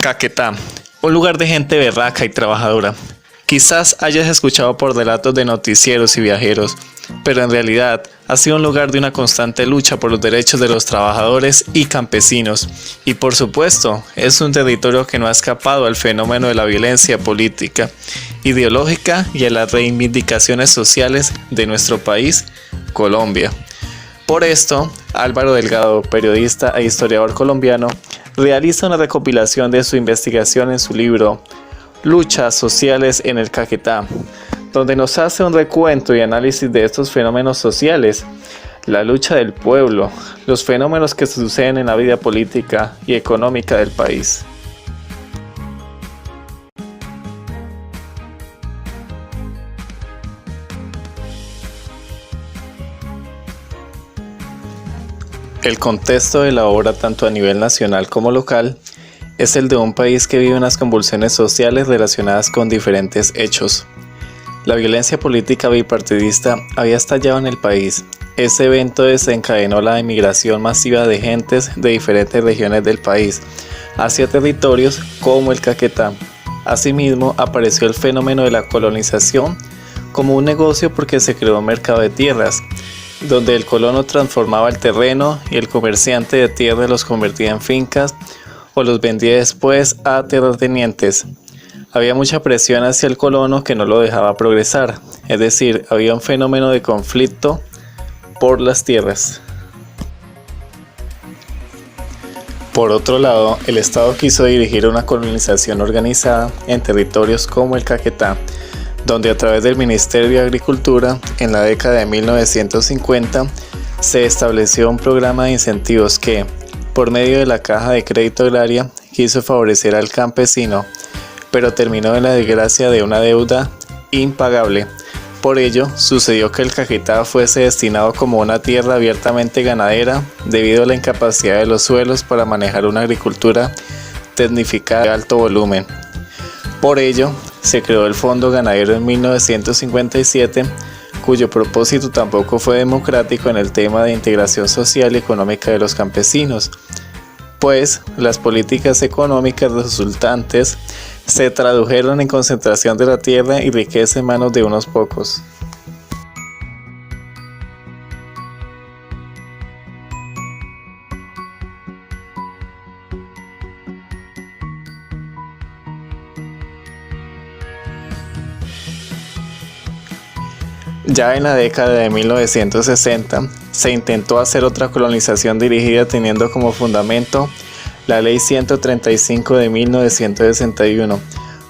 Caquetá, un lugar de gente berraca y trabajadora. Quizás hayas escuchado por relatos de noticieros y viajeros, pero en realidad ha sido un lugar de una constante lucha por los derechos de los trabajadores y campesinos. Y por supuesto, es un territorio que no ha escapado al fenómeno de la violencia política, ideológica y a las reivindicaciones sociales de nuestro país, Colombia. Por esto, Álvaro Delgado, periodista e historiador colombiano, realiza una recopilación de su investigación en su libro Luchas sociales en el Caquetá, donde nos hace un recuento y análisis de estos fenómenos sociales, la lucha del pueblo, los fenómenos que suceden en la vida política y económica del país. El contexto de la obra, tanto a nivel nacional como local, es el de un país que vive unas convulsiones sociales relacionadas con diferentes hechos. La violencia política bipartidista había estallado en el país. Ese evento desencadenó la emigración masiva de gentes de diferentes regiones del país hacia territorios como el Caquetá. Asimismo, apareció el fenómeno de la colonización como un negocio porque se creó un mercado de tierras, donde el colono transformaba el terreno y el comerciante de tierra los convertía en fincas o los vendía después a terratenientes. Había mucha presión hacia el colono que no lo dejaba progresar, es decir, había un fenómeno de conflicto por las tierras. Por otro lado, el Estado quiso dirigir una colonización organizada en territorios como el Caquetá, donde a través del Ministerio de Agricultura, en la década de 1950, se estableció un programa de incentivos que, por medio de la Caja de Crédito Agraria, quiso favorecer al campesino, pero terminó en la desgracia de una deuda impagable. Por ello, sucedió que el Caquetá fuese destinado como una tierra abiertamente ganadera debido a la incapacidad de los suelos para manejar una agricultura tecnificada de alto volumen. Por ello, se creó el Fondo Ganadero en 1957, cuyo propósito tampoco fue democrático en el tema de integración social y económica de los campesinos, pues las políticas económicas resultantes se tradujeron en concentración de la tierra y riqueza en manos de unos pocos. Ya en la década de 1960 se intentó hacer otra colonización dirigida teniendo como fundamento la Ley 135 de 1961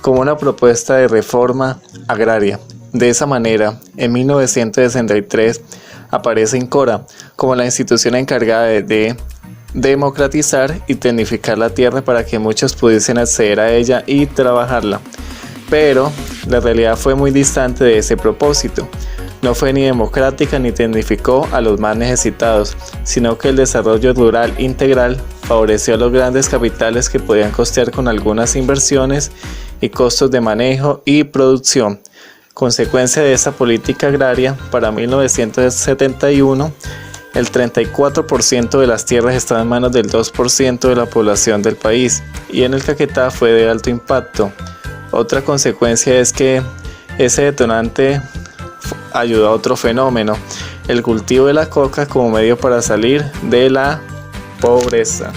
como una propuesta de reforma agraria. De esa manera, en 1963 aparece INCORA como la institución encargada de democratizar y tecnificar la tierra para que muchos pudiesen acceder a ella y trabajarla. Pero la realidad fue muy distante de ese propósito. No fue ni democrática ni tecnificó a los más necesitados, sino que el desarrollo rural integral favoreció a los grandes capitales que podían costear con algunas inversiones y costos de manejo y producción. Consecuencia de esa política agraria, para 1971, el 34% de las tierras estaba en manos del 2% de la población del país, y en el Caquetá fue de alto impacto. Otra consecuencia es que ese detonante ayudó a otro fenómeno, el cultivo de la coca como medio para salir de la pobreza.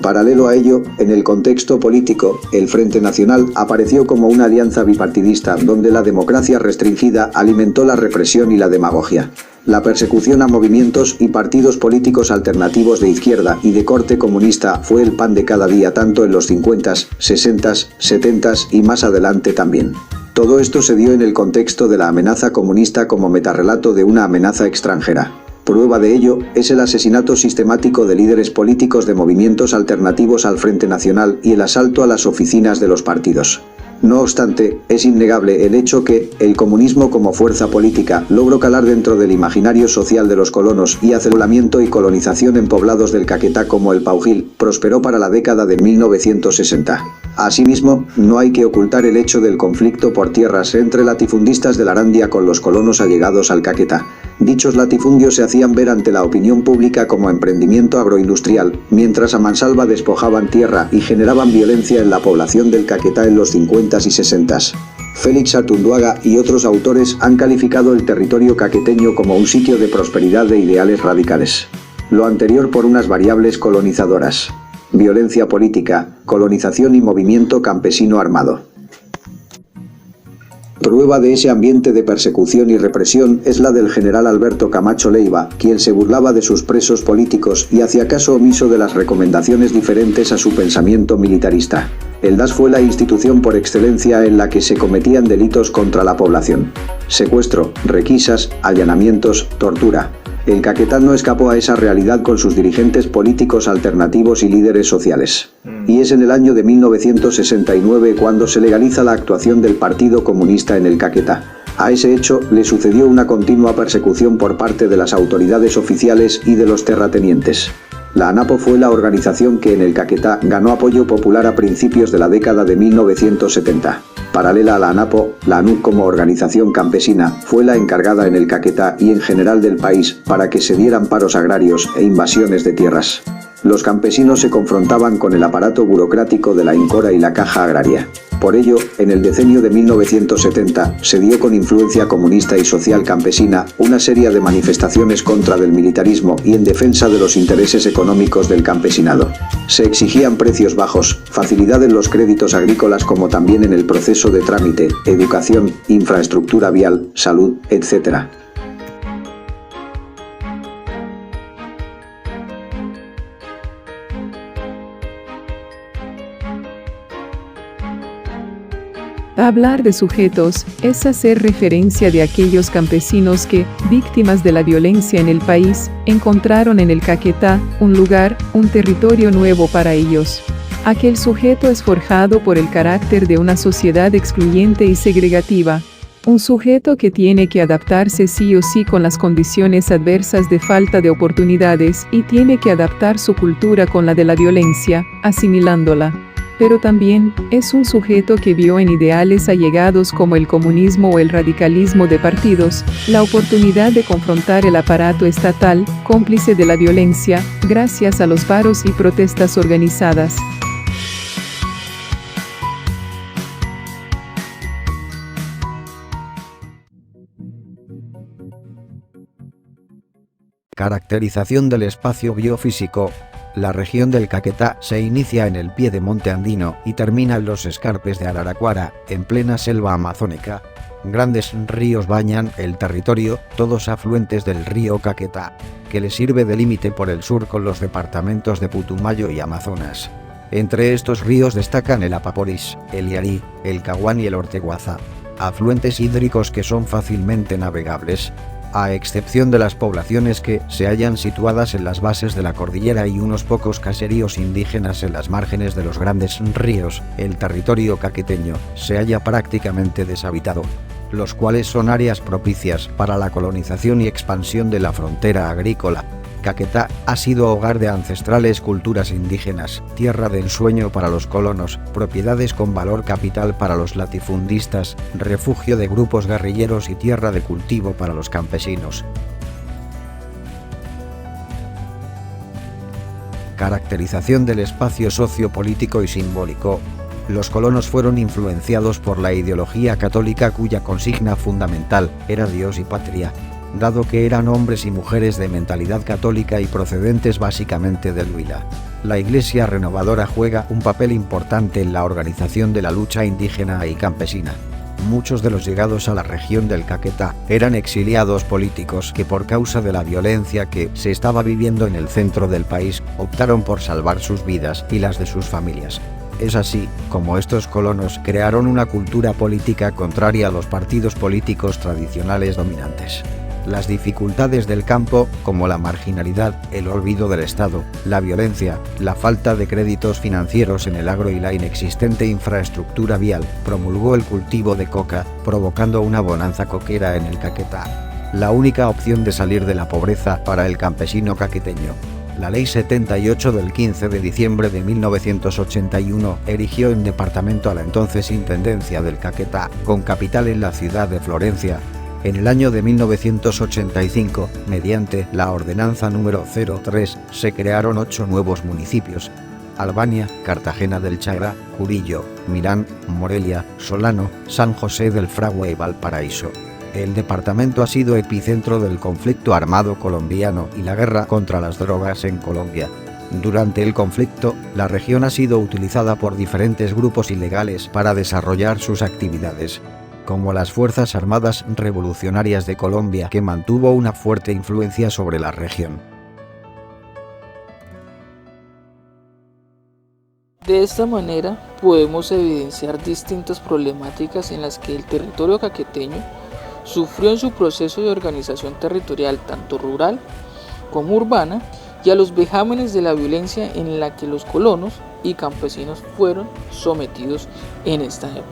Paralelo a ello, en el contexto político, el Frente Nacional apareció como una alianza bipartidista donde la democracia restringida alimentó la represión y la demagogia. La persecución a movimientos y partidos políticos alternativos de izquierda y de corte comunista fue el pan de cada día tanto en los 50s, 60s, 70s y más adelante también. Todo esto se dio en el contexto de la amenaza comunista como metarrelato de una amenaza extranjera. Prueba de ello es el asesinato sistemático de líderes políticos de movimientos alternativos al Frente Nacional y el asalto a las oficinas de los partidos. No obstante, es innegable el hecho que el comunismo como fuerza política logró calar dentro del imaginario social de los colonos y aceleramiento y colonización en poblados del Caquetá como el Paujil prosperó para la década de 1960. Asimismo, no hay que ocultar el hecho del conflicto por tierras entre latifundistas de la Arandia con los colonos allegados al Caquetá. Dichos latifundios se hacían ver ante la opinión pública como emprendimiento agroindustrial, mientras a mansalva despojaban tierra y generaban violencia en la población del Caquetá en los 50s y 60s. Félix Artunduaga y otros autores han calificado el territorio caqueteño como un sitio de prosperidad de ideales radicales. Lo anterior por unas variables colonizadoras: violencia política, colonización y movimiento campesino armado. Prueba de ese ambiente de persecución y represión es la del general Alberto Camacho Leiva, quien se burlaba de sus presos políticos y hacía caso omiso de las recomendaciones diferentes a su pensamiento militarista. El DAS fue la institución por excelencia en la que se cometían delitos contra la población: secuestro, requisas, allanamientos, tortura. El Caquetá no escapó a esa realidad con sus dirigentes políticos alternativos y líderes sociales. Y es en el año de 1969 cuando se legaliza la actuación del Partido Comunista en el Caquetá. A ese hecho le sucedió una continua persecución por parte de las autoridades oficiales y de los terratenientes. La ANAPO fue la organización que en el Caquetá ganó apoyo popular a principios de la década de 1970. Paralela a la ANAPO, la ANUC como organización campesina fue la encargada en el Caquetá y en general del país para que se dieran paros agrarios e invasiones de tierras. Los campesinos se confrontaban con el aparato burocrático de la Incora y la Caja Agraria. Por ello, en el decenio de 1970 se dio con influencia comunista y social campesina una serie de manifestaciones contra del militarismo y en defensa de los intereses económicos del campesinado. Se exigían precios bajos, facilidad en los créditos agrícolas como también en el proceso de trámite, educación, infraestructura vial, salud, etc. Hablar de sujetos es hacer referencia de aquellos campesinos que, víctimas de la violencia en el país, encontraron en el Caquetá un lugar, un territorio nuevo para ellos. Aquel sujeto es forjado por el carácter de una sociedad excluyente y segregativa. Un sujeto que tiene que adaptarse sí o sí con las condiciones adversas de falta de oportunidades y tiene que adaptar su cultura con la de la violencia, asimilándola. Pero también es un sujeto que vio en ideales allegados como el comunismo o el radicalismo de partidos, la oportunidad de confrontar el aparato estatal, cómplice de la violencia, gracias a los paros y protestas organizadas. Caracterización del espacio biofísico. La región del Caquetá se inicia en el piedemonte andino y termina en los escarpes de Araraquara, en plena selva amazónica. Grandes ríos bañan el territorio, todos afluentes del río Caquetá, que le sirve de límite por el sur con los departamentos de Putumayo y Amazonas. Entre estos ríos destacan el Apaporis, el Yarí, el Caguán y el Orteguaza, afluentes hídricos que son fácilmente navegables, a excepción de las poblaciones que se hallan situadas en las bases de la cordillera y unos pocos caseríos indígenas en las márgenes de los grandes ríos. El territorio caqueteño se halla prácticamente deshabitado, los cuales son áreas propicias para la colonización y expansión de la frontera agrícola. Caquetá ha sido hogar de ancestrales culturas indígenas, tierra de ensueño para los colonos, propiedades con valor capital para los latifundistas, refugio de grupos guerrilleros y tierra de cultivo para los campesinos. Caracterización del espacio sociopolítico y simbólico. Los colonos fueron influenciados por la ideología católica cuya consigna fundamental era Dios y patria, dado que eran hombres y mujeres de mentalidad católica y procedentes básicamente del Huila. La Iglesia renovadora juega un papel importante en la organización de la lucha indígena y campesina. Muchos de los llegados a la región del Caquetá eran exiliados políticos que por causa de la violencia que se estaba viviendo en el centro del país, optaron por salvar sus vidas y las de sus familias. Es así como estos colonos crearon una cultura política contraria a los partidos políticos tradicionales dominantes. Las dificultades del campo, como la marginalidad, el olvido del Estado, la violencia, la falta de créditos financieros en el agro y la inexistente infraestructura vial, promulgó el cultivo de coca, provocando una bonanza coquera en el Caquetá, la única opción de salir de la pobreza para el campesino caqueteño. La Ley 78 del 15 de diciembre de 1981 erigió en departamento a la entonces Intendencia del Caquetá, con capital en la ciudad de Florencia. En el año de 1985, mediante la Ordenanza número 03, se crearon 8 nuevos municipios: Albania, Cartagena del Chagra, Curillo, Mirán, Morelia, Solano, San José del Fragua y Valparaíso. El departamento ha sido epicentro del conflicto armado colombiano y la guerra contra las drogas en Colombia. Durante el conflicto, la región ha sido utilizada por diferentes grupos ilegales para desarrollar sus actividades, como las Fuerzas Armadas Revolucionarias de Colombia, que mantuvo una fuerte influencia sobre la región. De esta manera podemos evidenciar distintas problemáticas en las que el territorio caqueteño sufrió en su proceso de organización territorial tanto rural como urbana, y a los vejámenes de la violencia en la que los colonos y campesinos fueron sometidos en esta época.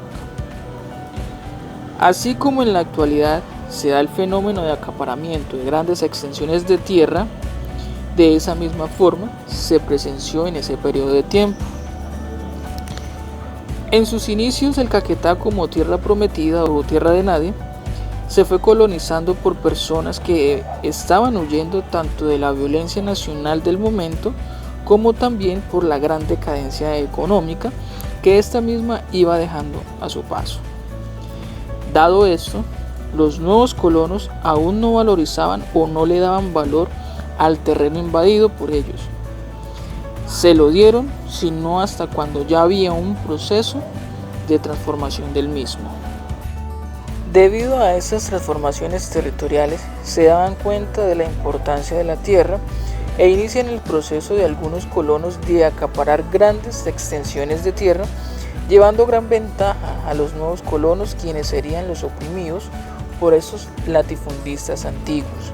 Así como en la actualidad se da el fenómeno de acaparamiento de grandes extensiones de tierra, de esa misma forma se presenció en ese periodo de tiempo. En sus inicios, el Caquetá, como tierra prometida o tierra de nadie, se fue colonizando por personas que estaban huyendo tanto de la violencia nacional del momento como también por la gran decadencia económica que esta misma iba dejando a su paso. Dado esto, los nuevos colonos aún no valorizaban o no le daban valor al terreno invadido por ellos. Se lo dieron, sino hasta cuando ya había un proceso de transformación del mismo. Debido a estas transformaciones territoriales, se daban cuenta de la importancia de la tierra e inician el proceso de algunos colonos de acaparar grandes extensiones de tierra, llevando gran ventaja a los nuevos colonos, quienes serían los oprimidos por estos latifundistas antiguos.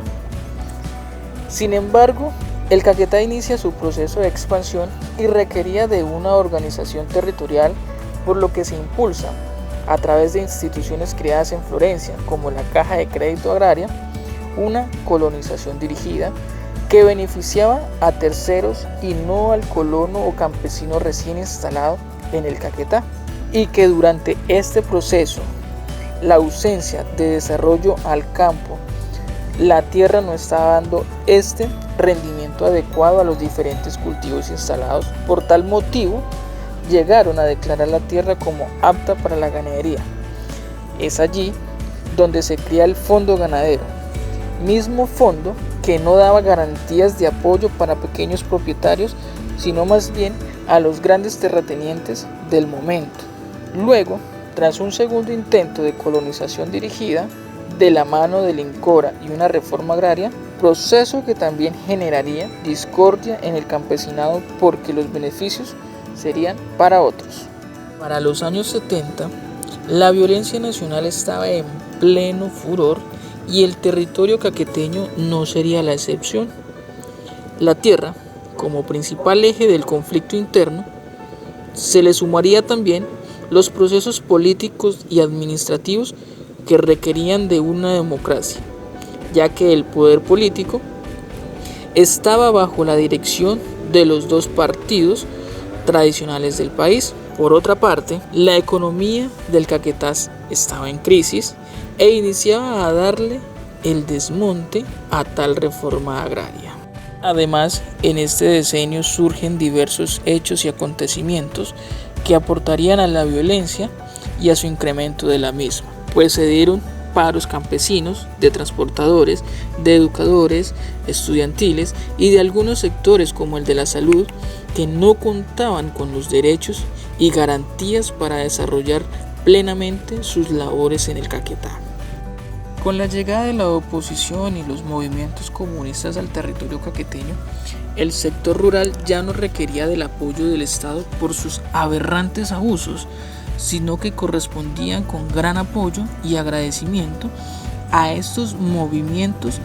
Sin embargo, el Caquetá inicia su proceso de expansión y requería de una organización territorial, por lo que se impulsa a través de instituciones creadas en Florencia, como la Caja de Crédito Agraria, una colonización dirigida que beneficiaba a terceros y no al colono o campesino recién instalado en el Caquetá, y que durante este proceso, la ausencia de desarrollo al campo, la tierra no estaba dando este rendimiento adecuado a los diferentes cultivos instalados. Por tal motivo, llegaron a declarar la tierra como apta para la ganadería. Es allí donde se crea el fondo ganadero, mismo fondo que no daba garantías de apoyo para pequeños propietarios, sino más bien a los grandes terratenientes del momento. Luego, tras un segundo intento de colonización dirigida, de la mano del INCORA y una reforma agraria, proceso que también generaría discordia en el campesinado porque los beneficios serían para otros. Para los años 70, la violencia nacional estaba en pleno furor y el territorio caqueteño no sería la excepción. La tierra, como principal eje del conflicto interno, se le sumaría también los procesos políticos y administrativos que requerían de una democracia, ya que el poder político estaba bajo la dirección de los dos partidos tradicionales del país. Por otra parte, la economía del Caquetá estaba en crisis e iniciaba a darle el desmonte a tal reforma agraria. Además, en este decenio surgen diversos hechos y acontecimientos que aportarían a la violencia y a su incremento de la misma, pues se dieron paros campesinos, de transportadores, de educadores, estudiantiles y de algunos sectores como el de la salud, que no contaban con los derechos y garantías para desarrollar plenamente sus labores en el Caquetá. Con la llegada de la oposición y los movimientos comunistas al territorio caqueteño, el sector rural ya no requería del apoyo del Estado por sus aberrantes abusos, sino que correspondían con gran apoyo y agradecimiento a estos movimientos,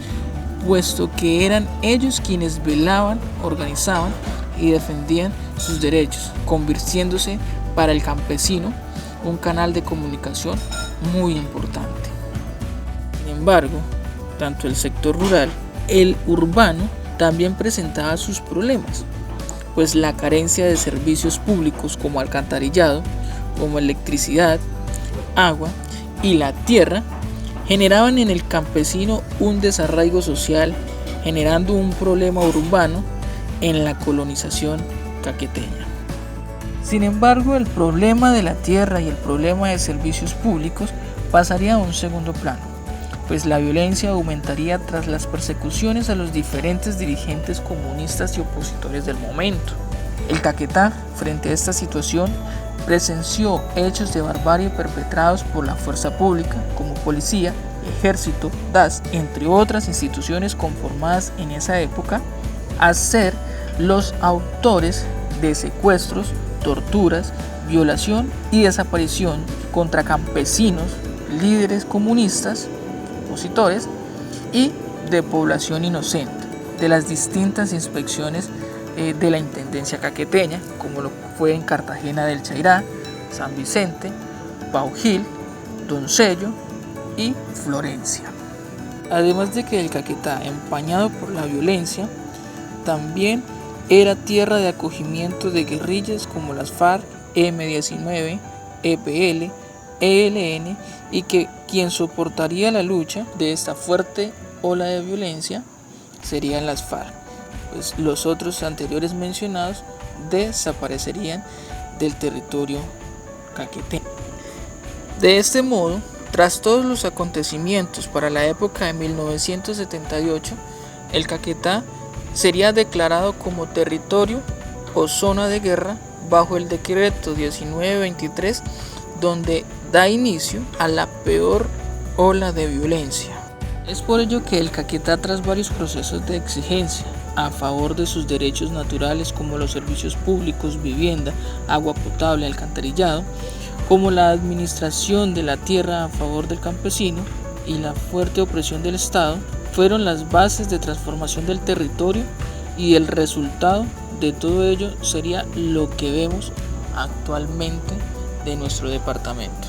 puesto que eran ellos quienes velaban, organizaban y defendían sus derechos, convirtiéndose para el campesino un canal de comunicación muy importante. Sin embargo, tanto el sector rural, el urbano, también presentaba sus problemas, pues la carencia de servicios públicos como alcantarillado, como electricidad, agua y la tierra generaban en el campesino un desarraigo social, generando un problema urbano en la colonización caqueteña. Sin embargo, el problema de la tierra y el problema de servicios públicos pasaría a un segundo plano, pues la violencia aumentaría tras las persecuciones a los diferentes dirigentes comunistas y opositores del momento. El Caquetá, frente a esta situación, presenció hechos de barbarie perpetrados por la fuerza pública, como policía, ejército, DAS, entre otras instituciones conformadas en esa época, a ser los autores de secuestros, torturas, violación y desaparición contra campesinos, líderes comunistas, opositores y de población inocente de las distintas inspecciones de la Intendencia caqueteña, como lo fue en Cartagena del Chairá, San Vicente, Pau Gil, Doncello y Florencia. Además de que el Caquetá, empañado por la violencia, también era tierra de acogimiento de guerrillas como las FARC, M-19, EPL, ELN, y que quien soportaría la lucha de esta fuerte ola de violencia serían las FARC, pues los otros anteriores mencionados desaparecerían del territorio caqueteño. De este modo, tras todos los acontecimientos para la época de 1978, el Caquetá sería declarado como territorio o zona de guerra bajo el decreto 1923, donde da inicio a la peor ola de violencia. Es por ello que el Caquetá, tras varios procesos de exigencia a favor de sus derechos naturales como los servicios públicos, vivienda, agua potable, alcantarillado, como la administración de la tierra a favor del campesino y la fuerte opresión del Estado, fueron las bases de transformación del territorio, y el resultado de todo ello sería lo que vemos actualmente de nuestro departamento.